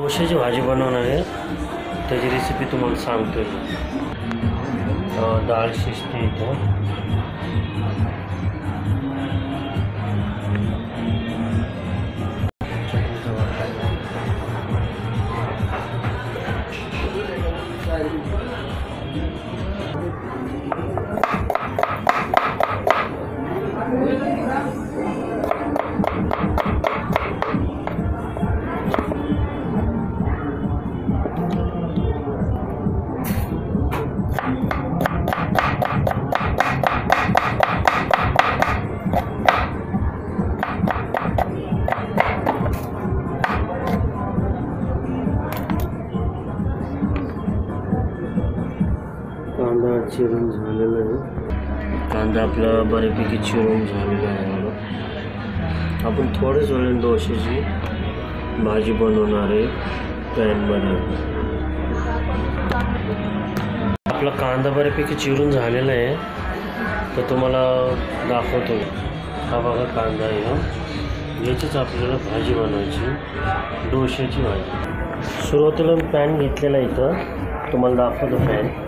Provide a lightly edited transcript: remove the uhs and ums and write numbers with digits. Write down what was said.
डोशाची भाजी बनवणार आहे, त्याची रेसिपी तुम्हाला सांगतो. डाळ शिजते इथं. कांदा चिरून झालेला आहे. कांदा आपला बऱ्यापैकी चिरून झालेला आहे. आपण थोड्याच वेळाने डोशाची भाजी बनवणार आहे पॅनमध्ये. आपला कांदा बऱ्यापैकी चिरून झालेला आहे, तर तुम्हाला दाखवतो. हा बघा कांदा आहे ना, याचीच आपल्याला भाजी बनवायची, डोशाची भाजी. सुरुवातीला पॅन घेतलेला इथं तुम्हाला दाखवतो. पॅन